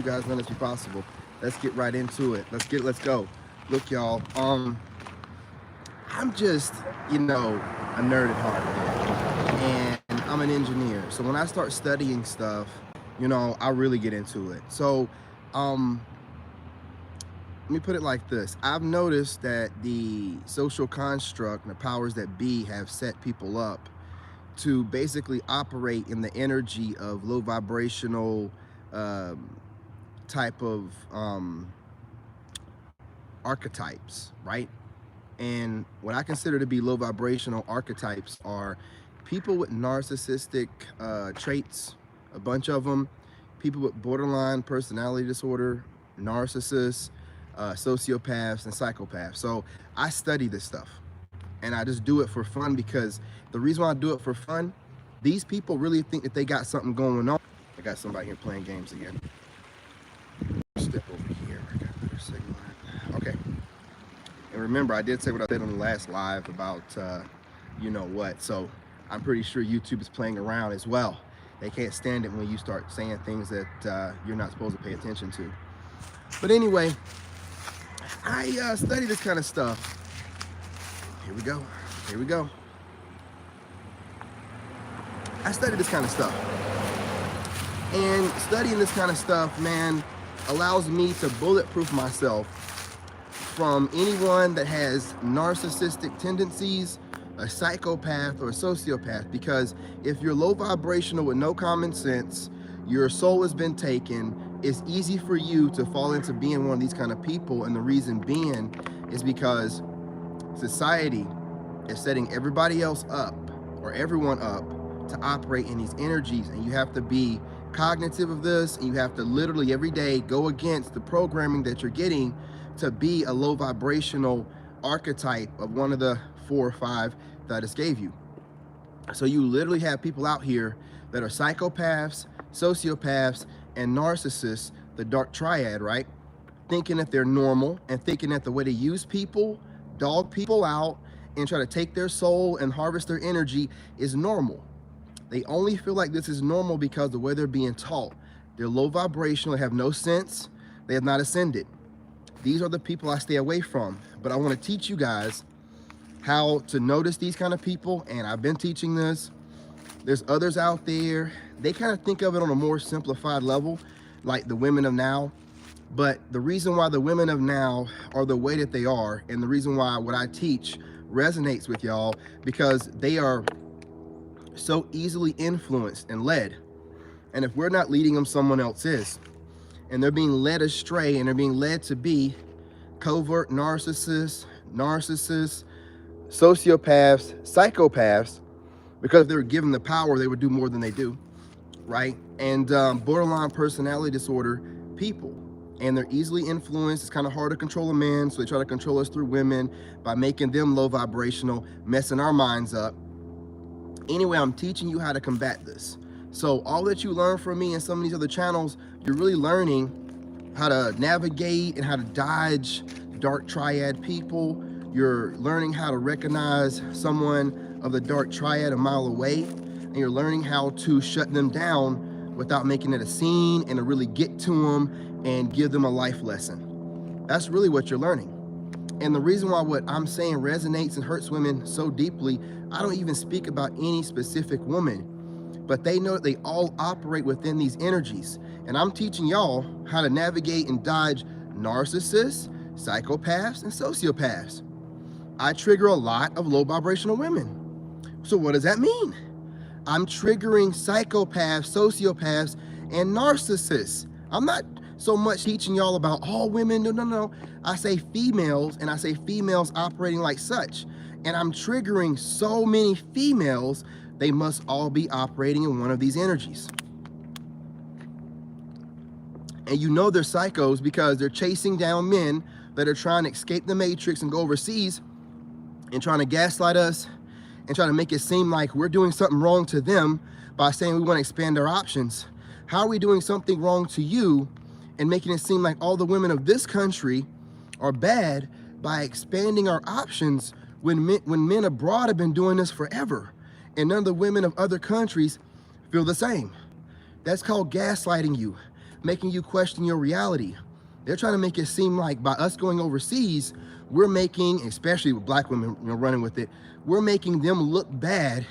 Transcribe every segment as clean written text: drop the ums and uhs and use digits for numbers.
you guys let this be possible. Let's get right into it. Let's go. Look, y'all. I'm just, a nerd at heart, man. And I'm an engineer. So when I start studying stuff, I really get into it. So, let me put it like this. I've noticed that the social construct and the powers that be have set people up to basically operate in the energy of low vibrational type of archetypes, right? And what I consider to be low vibrational archetypes are people with narcissistic traits, a bunch of them, people with borderline personality disorder, narcissists, sociopaths, and psychopaths. So I study this stuff, and I just do it for fun, because the reason why I do it for fun, these people really think that they got something going on. I got somebody here playing games again. Step over here. I got better signal. Okay. And remember, I did say what I said on the last live about you know what. So I'm pretty sure YouTube is playing around as well. They can't stand it when you start saying things that you're not supposed to pay attention to. But anyway, I study this kind of stuff. Here we go. Here we go. I study this kind of stuff. And studying this kind of stuff, man, allows me to bulletproof myself from anyone that has narcissistic tendencies, a psychopath, or a sociopath. Because if you're low vibrational with no common sense, your soul has been taken, it's easy for you to fall into being one of these kind of people. And the reason being is because society is setting everybody else up, or everyone up, to operate in these energies. And you have to be cognitive of this, and you have to literally every day go against the programming that you're getting to be a low vibrational archetype of one of the 4 or 5 that I just gave you. So you literally have people out here that are psychopaths, sociopaths, and narcissists, the dark triad, right? Thinking that they're normal, and thinking that the way to use people, dog people out, and try to take their soul and harvest their energy is normal. They only feel like this is normal because the way they're being taught. They're low vibrational, they have no sense, they have not ascended. These are the people I stay away from. But I want to teach you guys how to notice these kind of people, and I've been teaching this. There's others out there, they kind of think of it on a more simplified level, like the women of now. But the reason why the women of now are the way that they are, and the reason why what I teach resonates with y'all, because they are so easily influenced and led. And if we're not leading them, someone else is. And they're being led astray, and they're being led to be covert narcissists, sociopaths, psychopaths, because if they were given the power, they would do more than they do, right? And borderline personality disorder people. And they're easily influenced. It's kind of hard to control a man, so they try to control us through women by making them low vibrational, messing our minds up. Anyway, I'm teaching you how to combat this. So all that you learn from me and some of these other channels, you're really learning how to navigate and how to dodge dark triad people. You're learning how to recognize someone of the dark triad a mile away, and you're learning how to shut them down without making it a scene, and to really get to them and give them a life lesson. That's really what you're learning. And the reason why what I'm saying resonates and hurts women so deeply, I don't even speak about any specific woman, but they know that they all operate within these energies. And I'm teaching y'all how to navigate and dodge narcissists, psychopaths, and sociopaths. I trigger a lot of low vibrational women. So what does that mean? I'm triggering psychopaths, sociopaths, and narcissists. I'm not so much teaching y'all about all women. No. I say females, and I say females operating like such. And I'm triggering so many females, they must all be operating in one of these energies. And you know they're psychos because they're chasing down men that are trying to escape the matrix and go overseas, and trying to gaslight us and trying to make it seem like we're doing something wrong to them by saying we want to expand our options. How are we doing something wrong to you and making it seem like all the women of this country are bad by expanding our options when men abroad have been doing this forever, and none of the women of other countries feel the same? That's called gaslighting you. making you question your reality. They're trying to make it seem like by us going overseas, we're making, especially with black women, running with it, we're making them look bad,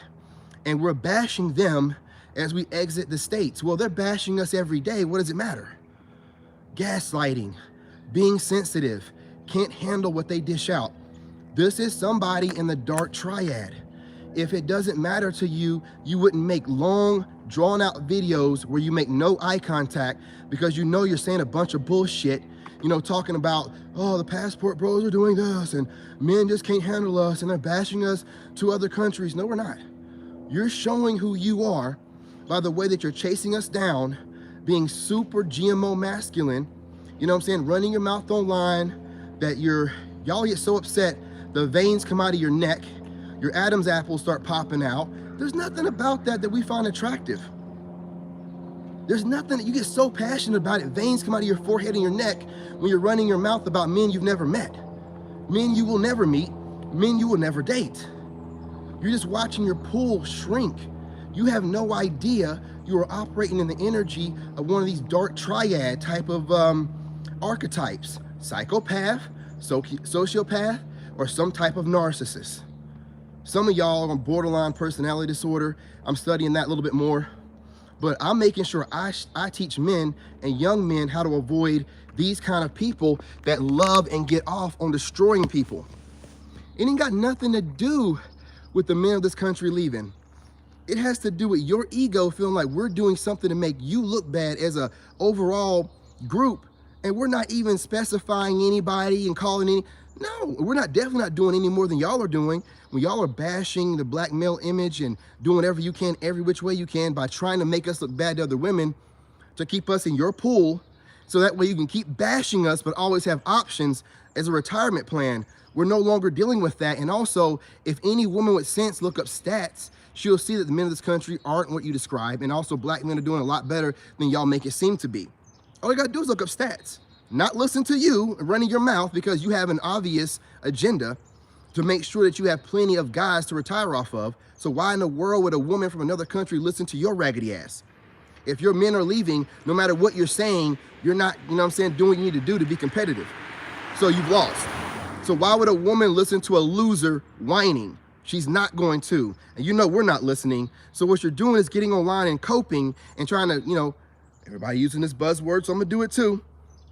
and we're bashing them as we exit the States. Well, they're bashing us every day. What does it matter? Gaslighting, being sensitive, can't handle what they dish out. This is somebody in the dark triad. If it doesn't matter to you, you wouldn't make long, drawn-out videos where you make no eye contact because you know you're saying a bunch of bullshit, talking about, oh, the passport bros are doing this, and men just can't handle us, and they're bashing us to other countries. No, we're not. You're showing who you are by the way that you're chasing us down, being super GMO masculine, running your mouth online, that y'all get so upset, the veins come out of your neck, your Adam's apples start popping out. There's nothing about that we find attractive. There's nothing, you get so passionate about it, veins come out of your forehead and your neck when you're running your mouth about men you've never met, men you will never meet, men you will never date. You're just watching your pool shrink. You have no idea you are operating in the energy of one of these dark triad type of archetypes, psychopath, sociopath, or some type of narcissist. Some of y'all are on borderline personality disorder. I'm studying that a little bit more, but I'm making sure I teach men and young men how to avoid these kind of people that love and get off on destroying people. It ain't got nothing to do with the men of this country leaving. It has to do with your ego feeling like we're doing something to make you look bad as a overall group, and we're not even specifying anybody and calling any. No, we're definitely not doing any more than y'all are doing when y'all are bashing the black male image and doing whatever you can, every which way you can, by trying to make us look bad to other women to keep us in your pool, so that way you can keep bashing us but always have options as a retirement plan. We're no longer dealing with that. And also, if any woman with sense look up stats, she'll see that the men of this country aren't what you describe, and also black men are doing a lot better than y'all make it seem to be. All you gotta do is look up stats, not listen to you running your mouth because you have an obvious agenda to make sure that you have plenty of guys to retire off of. So why in the world would a woman from another country listen to your raggedy ass? If your men are leaving, no matter what you're saying, you're not, doing what you need to do to be competitive. So you've lost. So why would a woman listen to a loser whining? She's not going to. And we're not listening. So what you're doing is getting online and coping and trying to, everybody using this buzzword, so I'm gonna do it too.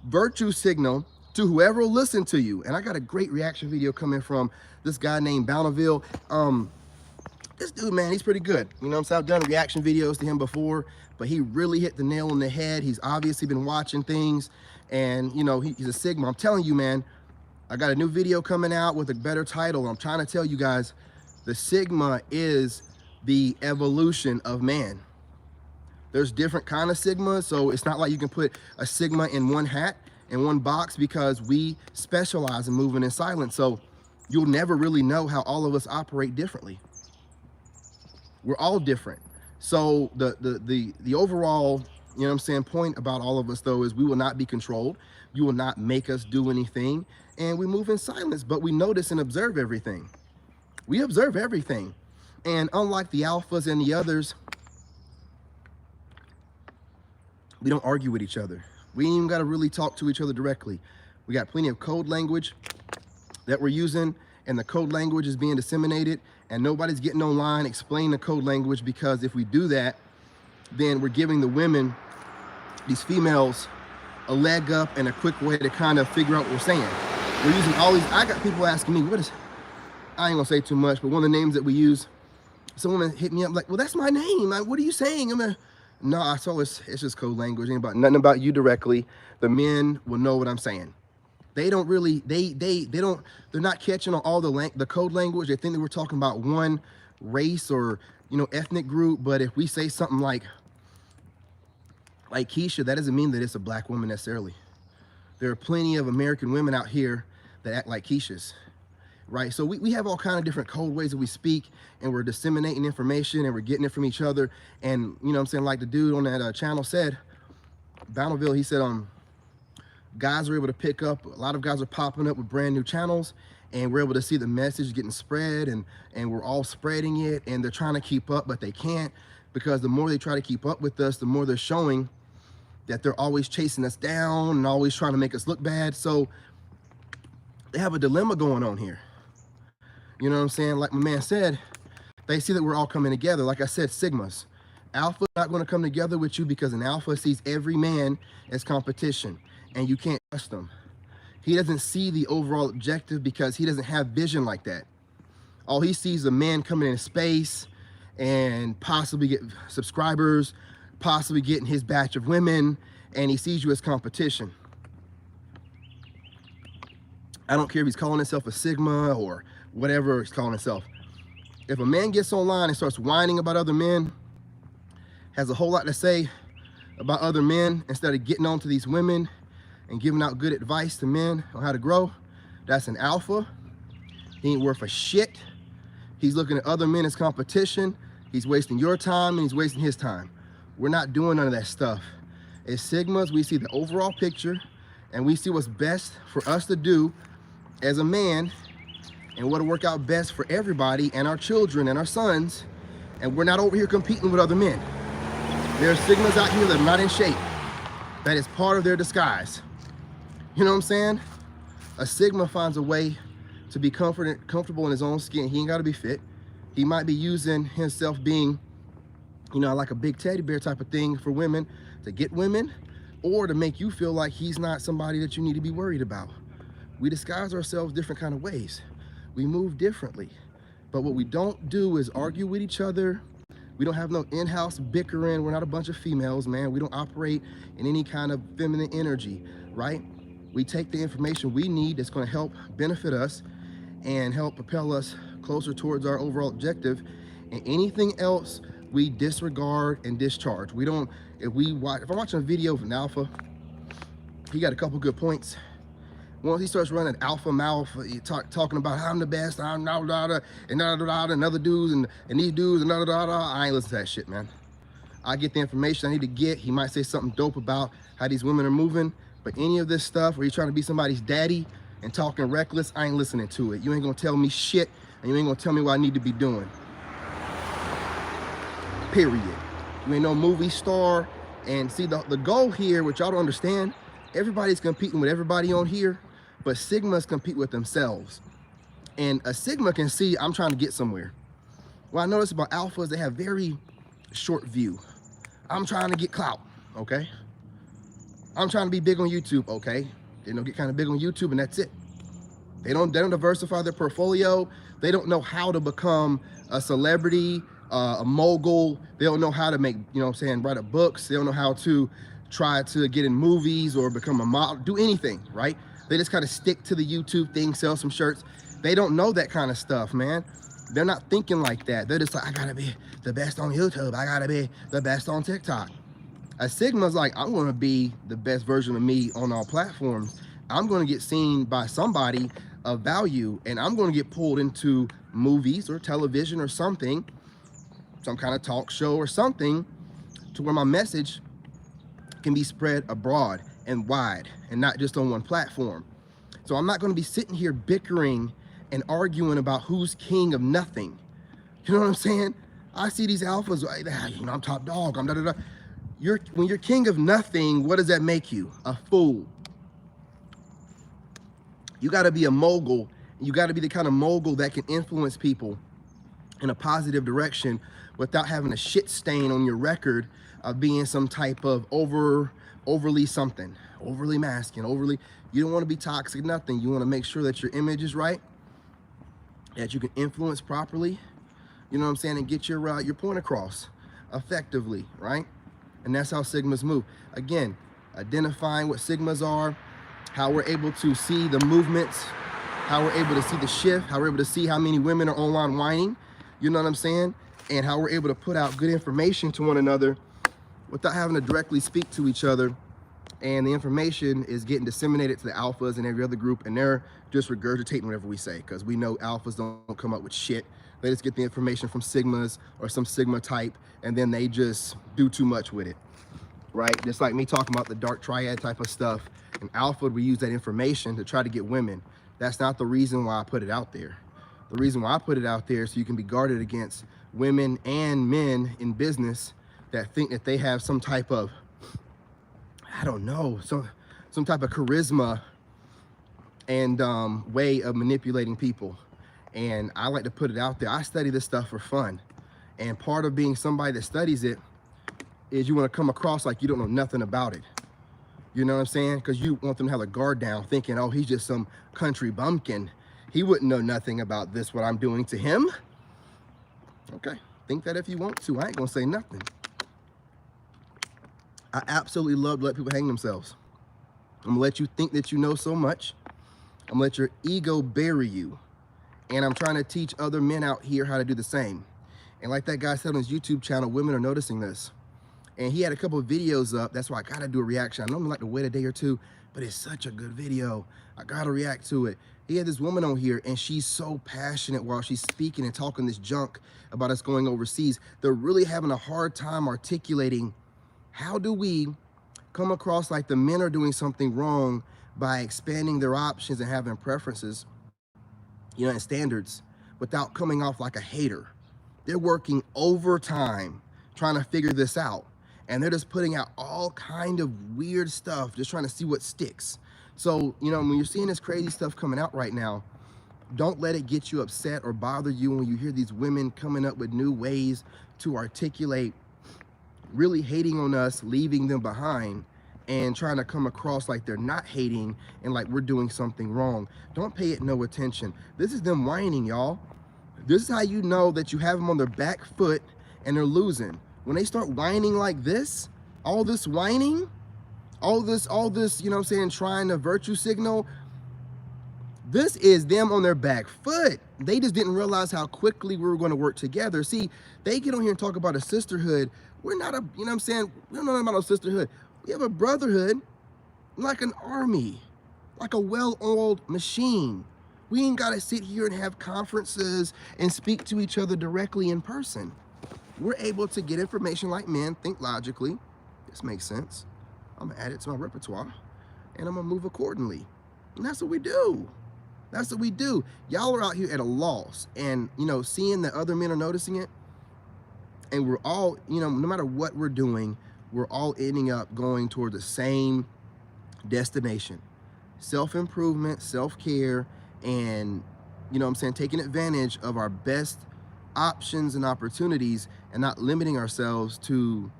Virtue signal to whoever will listen to you. And I got a great reaction video coming from this guy named Bountiful. This dude, man, he's pretty good. I've done reaction videos to him before, but he really hit the nail on the head. He's obviously been watching things, and he's a Sigma. I'm telling you, man, I got a new video coming out with a better title. I'm trying to tell you guys, the Sigma is the evolution of man. There's different kind of Sigmas, so it's not like you can put a Sigma in one hat, in one box, because we specialize in moving in silence. So you'll never really know how all of us operate differently. We're all different. So the overall, point about all of us though is we will not be controlled. You will not make us do anything, and we move in silence, but we notice and observe everything. We observe everything. And unlike the alphas and the others, we don't argue with each other. We ain't even got to really talk to each other directly. We got plenty of code language that we're using, and the code language is being disseminated, and nobody's getting online explaining the code language, because if we do that, then we're giving the women, these females, a leg up and a quick way to kind of figure out what we're saying. We're using all these, I got people asking me, I ain't gonna say too much, but one of the names that we use, some woman hit me up like, well, that's my name. Like, what are you saying? No, I told her it's just code language. Ain't about nothing about you directly. The men will know what I'm saying. They don't really, they're not catching on all the code language. They think that we're talking about one race or, ethnic group. But if we say something like Keisha, that doesn't mean that it's a black woman necessarily. There are plenty of American women out here that act like Keishas, right? So we have all kind of different code ways that we speak, and we're disseminating information, and we're getting it from each other. And like the dude on that channel said, Bountiful, he said, guys are able to pick up, a lot of guys are popping up with brand new channels, and we're able to see the message getting spread, and we're all spreading it, and they're trying to keep up, but they can't, because the more they try to keep up with us, the more they're showing that they're always chasing us down and always trying to make us look bad. So they have a dilemma going on here. You know what I'm saying? Like my man said, they see that we're all coming together. Like I said, Sigmas. Alpha not going to come together with you because an alpha sees every man as competition and you can't trust him. He doesn't see the overall objective because he doesn't have vision like that. All he sees is a man coming into space and possibly get subscribers, possibly getting his batch of women, and he sees you as competition. I don't care if he's calling himself a Sigma or whatever he's calling himself. If a man gets online and starts whining about other men, has a whole lot to say about other men instead of getting on to these women and giving out good advice to men on how to grow, that's an alpha. He ain't worth a shit. He's looking at other men as competition. He's wasting your time and he's wasting his time. We're not doing none of that stuff. As Sigmas, we see the overall picture and we see what's best for us to do as a man and what'll work out best for everybody and our children and our sons. And we're not over here competing with other men. There are Sigmas out here that are not in shape. That is part of their disguise. You know what I'm saying? A Sigma finds a way to be comfortable in his own skin. He ain't gotta be fit. He might be using himself being, you know, like a big teddy bear type of thing for women to get women or to make you feel like he's not somebody that you need to be worried about. We disguise ourselves different kind of ways. We move differently. But what we don't do is argue with each other. We don't have no in-house bickering. We're not a bunch of females, man. We don't operate in any kind of feminine energy, right? We take the information we need that's going to help benefit us and help propel us closer towards our overall objective. And anything else, we disregard and discharge. We don't, if I'm watching a video of an alpha, he got a couple good points. Once he starts running alpha mouth, talking about how I'm the best, I'm and other dudes and these dudes and I ain't listen to that shit, man. I get the information I need to get. He might say something dope about how these women are moving, but any of this stuff where you're trying to be somebody's daddy and talking reckless, I ain't listening to it. You ain't gonna tell me shit and you ain't gonna tell me what I need to be doing. Period. You ain't no movie star. And see, the goal here, which y'all don't understand, everybody's competing with everybody on here, but Sigmas compete with themselves. And a Sigma can see, I'm trying to get somewhere. What I notice about alphas, they have very short view. I'm trying to get clout, okay? I'm trying to be big on YouTube, okay? They don't get kind of big on YouTube and that's it. They don't diversify their portfolio. They don't know how to become a celebrity, a mogul. They don't know how to make, you know what I'm saying, write up books. They don't know how to try to get in movies or become a model, do anything, right? They just kind of stick to the YouTube thing, sell some shirts. They don't know that kind of stuff, man. They're not thinking like that. They're just like, I gotta be the best on YouTube. I gotta be the best on TikTok. A Sigma's like, I'm gonna be the best version of me on all platforms. I'm gonna get seen by somebody of value and I'm gonna get pulled into movies or television or something, some kind of talk show or something to where my message can be spread abroad and wide and not just on one platform. So I'm not going to be sitting here bickering and arguing about who's king of nothing. You know what I'm saying? I see these alphas, you know, I'm top dog, I'm da-da-da. When you're king of nothing, what does that make you? A fool. You got to be a mogul. You got to be the kind of mogul that can influence people in a positive direction without having a shit stain on your record of being some type of overly something, overly masculine, you don't want to be toxic, nothing. You want to make sure that your image is right, that you can influence properly, you know what I'm saying, and get your point across effectively, right? And that's how Sigmas move. Again, identifying what Sigmas are, how we're able to see the movements, how we're able to see the shift, how we're able to see how many women are online whining, you know what I'm saying? And how we're able to put out good information to one another without having to directly speak to each other. And the information is getting disseminated to the alphas and every other group, and they're just regurgitating whatever we say, because we know alphas don't come up with shit. They just get the information from Sigmas or some Sigma type, and then they just do too much with it, right? Just like me talking about the dark triad type of stuff. And alpha would use that information to try to get women. That's not the reason why I put it out there. The reason why I put it out there is so you can be guarded against women and men in business that think that they have some type of I don't know, some type of charisma and way of manipulating people. And I like to put it out there. I study this stuff for fun. And part of being somebody that studies it is you want to come across like you don't know nothing about it. You know what I'm saying? Because you want them to have a guard down, thinking, oh, he's just some country bumpkin. He wouldn't know nothing about this, what I'm doing to him. Okay, think that if you want to. I ain't gonna say nothing. I absolutely love to let people hang themselves. I'm gonna let you think that you know so much. I'm gonna let your ego bury you. And I'm trying to teach other men out here how to do the same. And like that guy said on his YouTube channel, women are noticing this. And he had a couple of videos up. That's why I gotta do a reaction. I normally like to wait a day or two, but it's such a good video. I gotta react to it. He had this woman on here and she's so passionate while she's speaking and talking this junk about us going overseas. They're really having a hard time articulating, how do we come across like the men are doing something wrong by expanding their options and having preferences, you know, and standards, without coming off like a hater. They're working overtime trying to figure this out. And they're just putting out all kind of weird stuff, just trying to see what sticks. So, you know, when you're seeing this crazy stuff coming out right now, don't let it get you upset or bother you when you hear these women coming up with new ways to articulate really hating on us, leaving them behind, and trying to come across like they're not hating and like we're doing something wrong. Don't pay it no attention. This is them whining, y'all. This is how you know that you have them on their back foot and they're losing. When they start whining like this, all this whining, all this, you know what I'm saying, trying to virtue signal, this is them on their back foot. They just didn't realize how quickly we were going to work together. See, they get on here and talk about a sisterhood. We're not a, you know what I'm saying, we don't know about no sisterhood. We have a brotherhood like an army, like a well-oiled machine. We ain't got to sit here and have conferences and speak to each other directly in person. We're able to get information like men, think logically. This makes sense. I'm gonna add it to my repertoire and I'm gonna move accordingly. And that's what we do. That's what we do. Y'all are out here at a loss and, you know, seeing that other men are noticing it, and we're all, you know, no matter what we're doing, we're all ending up going toward the same destination. Self-improvement, self-care, and, you know what I'm saying, taking advantage of our best options and opportunities and not limiting ourselves to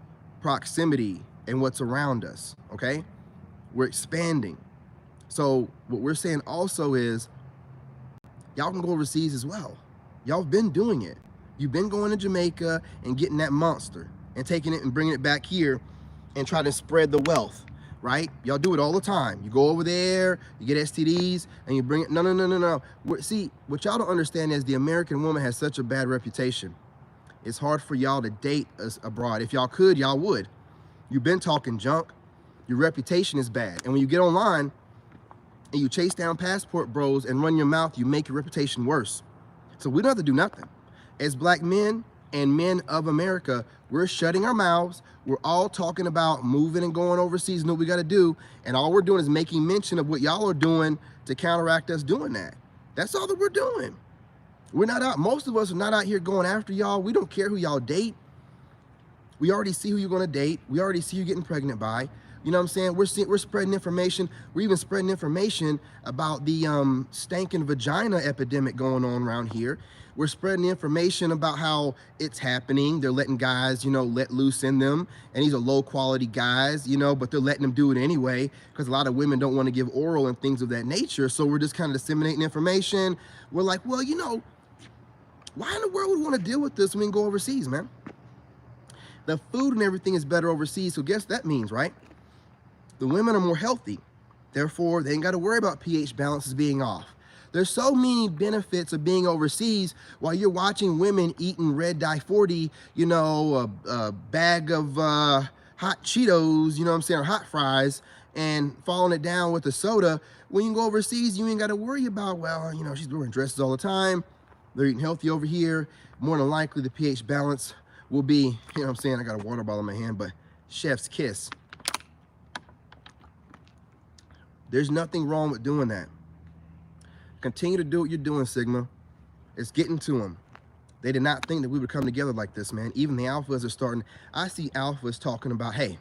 proximity and what's around us, okay? We're expanding. So what we're saying also is, y'all can go overseas as well. Y'all have been doing it. You've been going to Jamaica and getting that monster and taking it and bringing it back here and trying to spread the wealth, right? Y'all do it all the time. You go over there, you get STDs, and you bring it. No. See, what y'all don't understand is the American woman has such a bad reputation. It's hard for y'all to date us abroad. If y'all could, y'all would. You've been talking junk. Your reputation is bad. And when you get online and you chase down passport bros and run your mouth, you make your reputation worse. So we don't have to do nothing. As black men and men of America, we're shutting our mouths. We're all talking about moving and going overseas and what we got to do. And all we're doing is making mention of what y'all are doing to counteract us doing that. That's all that we're doing. We're not out. Most of us are not out here going after y'all. We don't care who y'all date. We already see who you're going to date. We already see you getting pregnant by. You know what I'm saying? We're spreading information. We're even spreading information about the stankin' vagina epidemic going on around here. We're spreading the information about how it's happening. They're letting guys, you know, let loose in them. And these are low quality guys, you know, but they're letting them do it anyway because a lot of women don't want to give oral and things of that nature. So we're just kind of disseminating information. We're like, well, you know, why in the world would we want to deal with this when we can go overseas, man? The food and everything is better overseas. So guess what that means, right? The women are more healthy. Therefore, they ain't got to worry about pH balances being off. There's so many benefits of being overseas while you're watching women eating red dye 40, you know, a bag of hot Cheetos, you know what I'm saying, or hot fries, and following it down with a soda. When you go overseas, you ain't got to worry about, well, you know, she's wearing dresses all the time. They're eating healthy over here. More than likely, the pH balance will be, you know what I'm saying, I got a water bottle in my hand, but chef's kiss. There's nothing wrong with doing that. Continue to do what you're doing, Sigma. It's getting to them. They did not think that we would come together like this, man. Even the alphas are starting. I see alphas talking about, hey,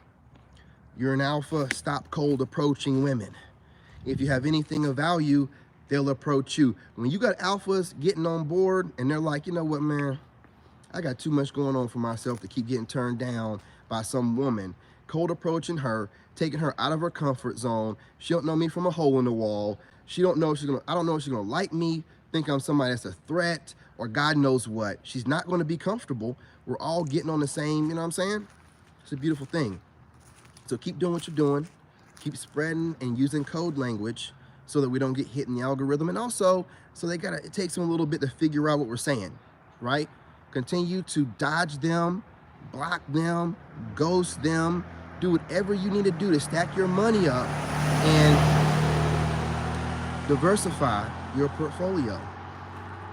You're an alpha, stop cold approaching women. If you have anything of value, they'll approach you. When you got alphas getting on board and they're like, you know what, man, I got too much going on for myself to keep getting turned down by some woman, cold approaching her, taking her out of her comfort zone. She don't know me from a hole in the wall. She don't know if she's gonna, I don't know if she's gonna like me, think I'm somebody that's a threat, or God knows what. She's not gonna be comfortable. We're all getting on the same, you know what I'm saying? It's a beautiful thing. So keep doing what you're doing. Keep spreading and using code language so that we don't get hit in the algorithm. And also, so it takes them a little bit to figure out what we're saying, right? Continue to dodge them, block them, ghost them, do whatever you need to do to stack your money up and diversify your portfolio,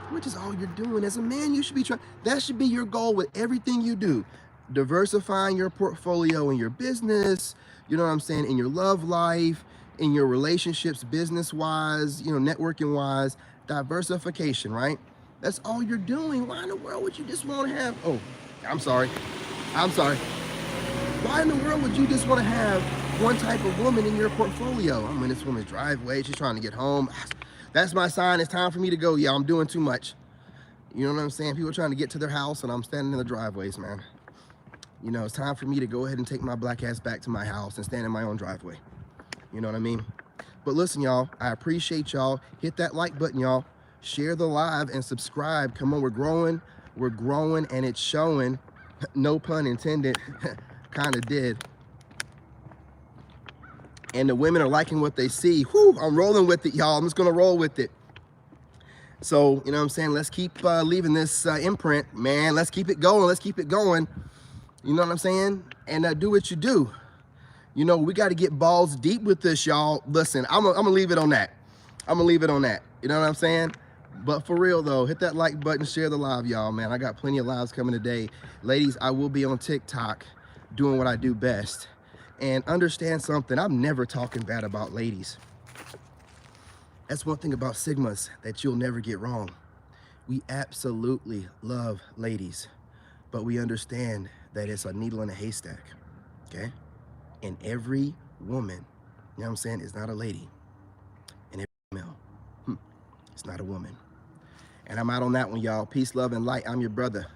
which is all you're doing. As a man, you should be trying, that should be your goal with everything you do. Diversifying your portfolio in your business, you know what I'm saying, in your love life, in your relationships, business-wise, you know, networking-wise, diversification, right? That's all you're doing. Why in the world would you just want to have, oh, I'm sorry. Why in the world would you just want to have one type of woman in your portfolio? I'm in this woman's driveway. She's trying to get home. That's my sign. It's time for me to go. Yeah, I'm doing too much. You know what I'm saying? People are trying to get to their house and I'm standing in the driveways, man. You know, it's time for me to go ahead and take my black ass back to my house and stand in my own driveway. You know what I mean? But listen, y'all, I appreciate y'all. Hit that like button, y'all. Share the live and subscribe. Come on, we're growing and it's showing. No pun intended. Kind of did. And the women are liking what they see. Whew, I'm rolling with it, y'all. I'm just gonna roll with it. So, you know what I'm saying? Let's keep leaving this imprint, man. Let's keep it going. Let's keep it going. You know what I'm saying? And do what you do. You know, we got to get balls deep with this, y'all. Listen, I'm gonna leave it on that. I'm gonna leave it on that. You know what I'm saying? But for real though, hit that like button, share the live, y'all, man. I got plenty of lives coming today. Ladies, I will be on TikTok doing what I do best. And understand something, I'm never talking bad about ladies. That's one thing about Sigmas that you'll never get wrong. We absolutely love ladies, but we understand that it's a needle in a haystack, okay? And every woman, you know what I'm saying, is not a lady. And every male, it's not a woman. And I'm out on that one, y'all. Peace, love, and light. I'm your brother.